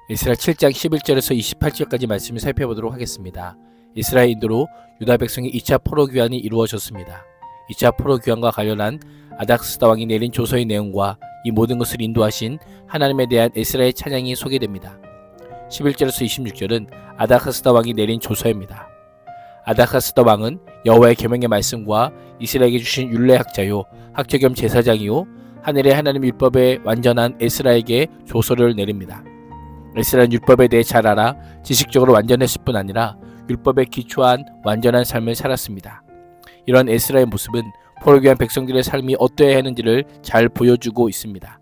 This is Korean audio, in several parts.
이스라 7장 11절에서 28절까지 말씀을 살펴보도록 하겠습니다. 이스라엘 인도로 유다 백성의 2차 포로 귀환이 이루어졌습니다. 2차 포로 귀환과 관련한 아닥스다 왕이 내린 조서의 내용과 이 모든 것을 인도하신 하나님에 대한 이스라엘 찬양이 소개됩니다. 11절에서 26절은 아닥사스다 왕이 내린 조서입니다. 아닥사스다 왕은 여호와의 계명의 말씀과 이스라엘에게 주신 율례학자요 학자 겸 제사장이요 하늘의 하나님 율법에 완전한 에스라에게 조서를 내립니다. 에스라는 율법에 대해 잘 알아 지식적으로 완전했을 뿐 아니라 율법에 기초한 완전한 삶을 살았습니다. 이런 에스라의 모습은 포로 귀한 백성들의 삶이 어떠해야 하는지를 잘 보여주고 있습니다.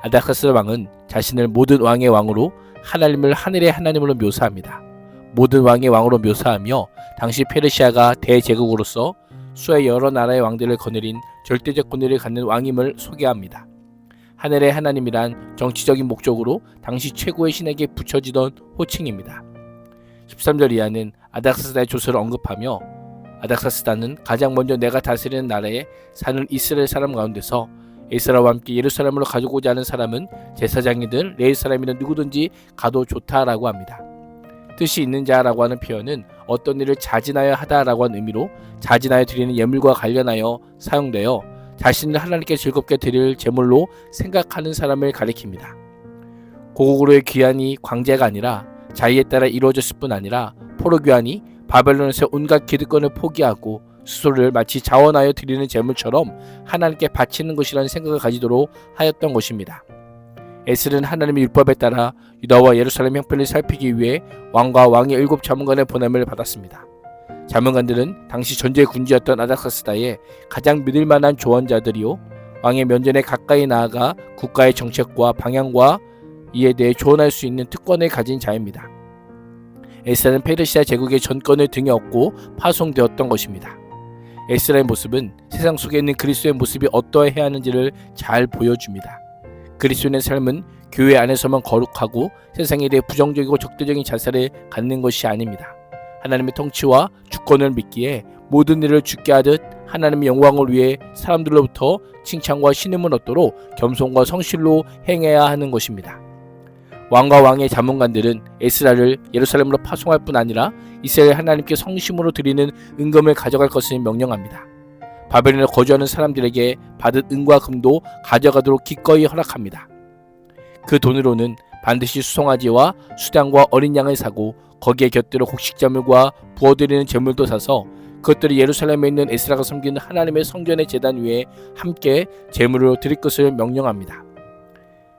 아닥사스다 왕은 자신을 모든 왕의 왕으로 하나님을 하늘의 하나님으로 묘사합니다. 모든 왕의 왕으로 묘사하며 당시 페르시아가 대제국으로서 수의 여러 나라의 왕들을 거느린 절대적 권위를 갖는 왕임을 소개합니다. 하늘의 하나님이란 정치적인 목적으로 당시 최고의 신에게 붙여지던 호칭입니다. 13절 이하는 아닥사스다의 조서를 언급하며 아닥사스다는 가장 먼저 내가 다스리는 나라에 사는 이스라엘 사람 가운데서 에스라와 함께 예루살렘으로 가고자 하는 사람은 제사장이든 레위 사람이든 누구든지 가도 좋다라고 합니다. 뜻이 있는 자라고 하는 표현은 어떤 일을 자진하여 하다라고 하는 의미로 자진하여 드리는 예물과 관련하여 사용되어 자신을 하나님께 즐겁게 드릴 제물로 생각하는 사람을 가리킵니다. 고국으로의 귀환이 광제가 아니라 자의에 따라 이루어졌을 뿐 아니라 포로 귀환이 바벨론에서 온갖 기득권을 포기하고 스스로를 마치 자원하여 드리는 제물처럼 하나님께 바치는 것이라는 생각을 가지도록 하였던 것입니다. 에스는 하나님의 율법에 따라 유다와 예루살렘 형편을 살피기 위해 왕과 왕의 7 자문관의 보냄을 받았습니다. 자문관들은 당시 전제 군주였던 아닥사스다의 가장 믿을만한 조언자들이요 왕의 면전에 가까이 나아가 국가의 정책과 방향과 이에 대해 조언할 수 있는 특권을 가진 자입니다. 에스라는 페르시아 제국의 전권을 등에 업고 파송되었던 것입니다. 에스라의 모습은 세상 속에 있는 그리스도의 모습이 어떠해야 하는지를 잘 보여줍니다. 그리스도인의 삶은 교회 안에서만 거룩하고 세상에 대해 부정적이고 적대적인 자세를 갖는 것이 아닙니다. 하나님의 통치와 주권을 믿기에 모든 일을 주께 하듯 하나님의 영광을 위해 사람들로부터 칭찬과 신임을 얻도록 겸손과 성실로 행해야 하는 것입니다. 왕과 왕의 자문관들은 에스라를 예루살렘으로 파송할 뿐 아니라 이스라엘 하나님께 성심으로 드리는 은금을 가져갈 것을 명령합니다. 바벨론에 거주하는 사람들에게 받은 은과 금도 가져가도록 기꺼이 허락합니다. 그 돈으로는 반드시 수송아지와 수단과 어린 양을 사고 거기에 곁들여 곡식자물과 부어드리는 제물도 사서 그것들을 예루살렘에 있는 에스라가 섬기는 하나님의 성전의 제단 위에 함께 제물로 드릴 것을 명령합니다.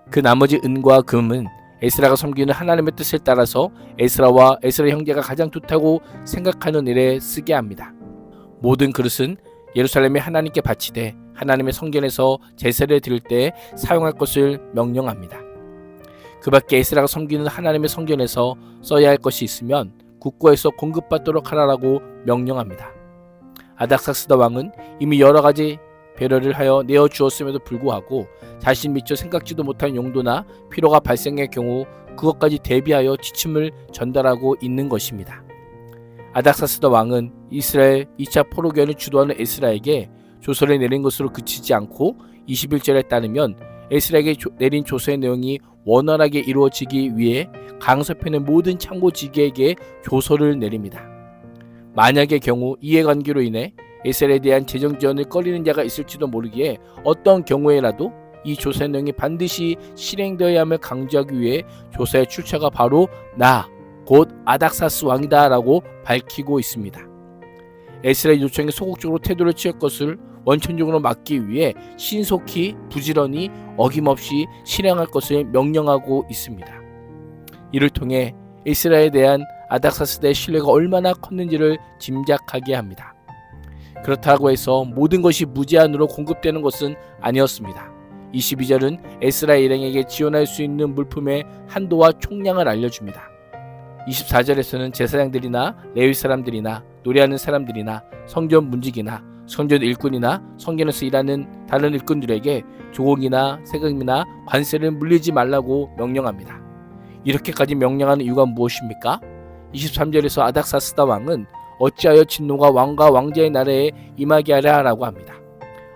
그 나머지 은과 금은 에스라가 섬기는 하나님의 뜻을 따라서 에스라와 에스라 형제가 가장 좋다고 생각하는 일에 쓰게 합니다. 모든 그릇은 예루살렘에 하나님께 바치되 하나님의 성전에서 제사를 드릴 때 사용할 것을 명령합니다. 그 밖에 에스라가 섬기는 하나님의 성전에서 써야 할 것이 있으면 국고에서 공급받도록 하라고 명령합니다. 아닥사스다 왕은 이미 여러 가지 배려를 하여 내어주었음에도 불구하고 자신 미처 생각지도 못한 용도나 필요가 발생할 경우 그것까지 대비하여 지침을 전달하고 있는 것입니다. 아닥사스다 왕은 이스라엘 2차 포로 귀환을 주도하는 에스라에게 조서를 내린 것으로 그치지 않고 21절에 따르면 에스라에게 내린 조서의 내용이 원활하게 이루어지기 위해 강서편의 모든 참고지기에게 조서를 내립니다. 만약의 경우 이해관계로 인해 에스라에 대한 재정 지원을 꺼리는 자가 있을지도 모르기에 어떤 경우에라도 이 조서의 내용이 반드시 실행되어야 함을 강조하기 위해 조서의 출처가 바로 나 곧 아닥사스 왕이다 라고 밝히고 있습니다. 에스라의 요청에 소극적으로 태도를 취할 것을 원천적으로 막기 위해 신속히 부지런히 어김없이 실행할 것을 명령하고 있습니다. 이를 통해 에스라에 대한 아닥사스다의 신뢰가 얼마나 컸는지를 짐작하게 합니다. 그렇다고 해서 모든 것이 무제한으로 공급되는 것은 아니었습니다. 22절은 에스라의 일행에게 지원할 수 있는 물품의 한도와 총량을 알려줍니다. 24절에서는 제사장들이나 레위 사람들이나 노래하는 사람들이나 성전 문지기나 성전 일꾼이나 성전에서 일하는 다른 일꾼들에게 조공이나 세금이나 관세를 물리지 말라고 명령합니다. 이렇게까지 명령하는 이유가 무엇입니까? 23절에서 아닥사스다 왕은 어찌하여 진노가 왕과 왕자의 나라에 임하게 하랴라고 합니다.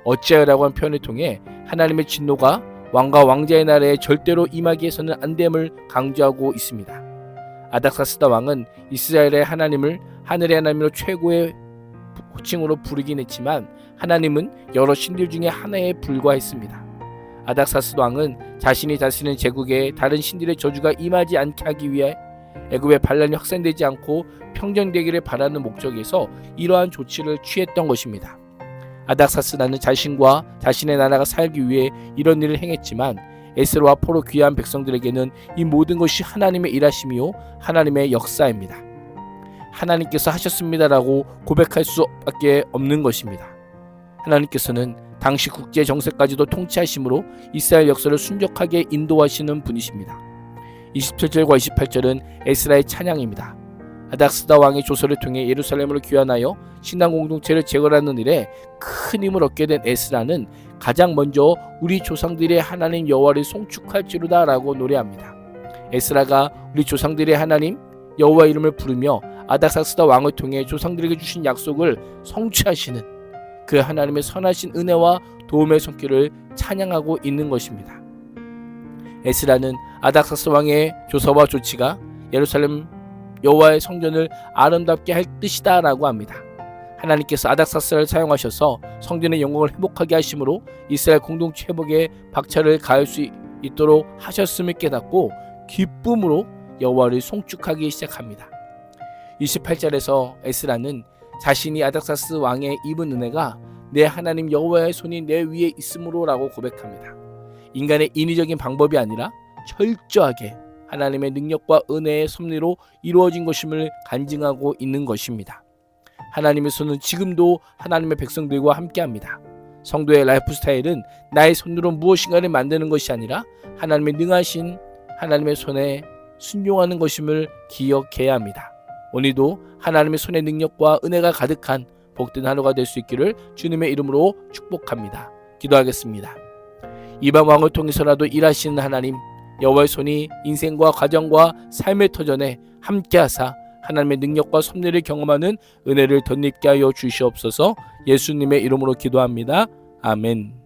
어찌하여라고 하는 표현을 통해 하나님의 진노가 왕과 왕자의 나라에 절대로 임하게 해서는 안 됨을 강조하고 있습니다. 아닥사스다 왕은 이스라엘의 하나님을 하늘의 하나님으로 최고의 호칭으로 부르긴 했지만 하나님은 여러 신들 중에 하나에 불과했습니다. 아닥사스 왕은 자신이 다스리는 제국에 다른 신들의 저주가 임하지 않게 하기 위해 애굽의 반란이 확산되지 않고 평정되기를 바라는 목적에서 이러한 조치를 취했던 것입니다. 아닥사스다는 자신과 자신의 나라가 살기 위해 이런 일을 행했지만 에스라와 포로 귀한 백성들에게는 이 모든 것이 하나님의 일하심이요 하나님의 역사입니다. 하나님께서 하셨습니다라고 고백할 수밖에 없는 것입니다. 하나님께서는 당시 국제 정세까지도 통치하심으로 이스라엘 역사를 순적하게 인도하시는 분이십니다. 27절과 28절은 에스라의 찬양입니다. 아닥스다 왕의 조서를 통해 예루살렘으로 귀환하여 신앙 공동체를 재건하는 일에 큰 힘을 얻게 된 에스라는 가장 먼저 우리 조상들의 하나님 여호와를 송축할지로다 라고 노래합니다. 에스라가 우리 조상들의 하나님 여호와 이름을 부르며 아닥사스다 왕을 통해 조상들에게 주신 약속을 성취하시는 그 하나님의 선하신 은혜와 도움의 손길을 찬양하고 있는 것입니다. 에스라는 아닥사스 왕의 조서와 조치가 예루살렘 여호와의 성전을 아름답게 할 뜻이다 라고 합니다. 하나님께서 아닥사스를 사용하셔서 성전의 영광을 회복하게 하심으로 이스라엘 공동체 회복에 박차를 가할 수 있도록 하셨음을 깨닫고 기쁨으로 여호와를 송축하기 시작합니다. 28절에서 에스라는 자신이 아닥사스 왕의 입은 은혜가 내 하나님 여호와의 손이 내 위에 있으므로 라고 고백합니다. 인간의 인위적인 방법이 아니라 철저하게 하나님의 능력과 은혜의 섭리로 이루어진 것임을 간증하고 있는 것입니다. 하나님의 손은 지금도 하나님의 백성들과 함께합니다. 성도의 라이프 스타일은 나의 손으로 무엇인가를 만드는 것이 아니라 하나님의 능하신 하나님의 손에 순종하는 것임을 기억해야 합니다. 오늘도 하나님의 손의 능력과 은혜가 가득한 복된 하루가 될 수 있기를 주님의 이름으로 축복합니다. 기도하겠습니다. 이방 왕을 통해서라도 일하시는 하나님, 여호와의 손이 인생과 가정과 삶의 터전에 함께하사 하나님의 능력과 섭리를 경험하는 은혜를 덧입게 하여 주시옵소서. 예수님의 이름으로 기도합니다. 아멘.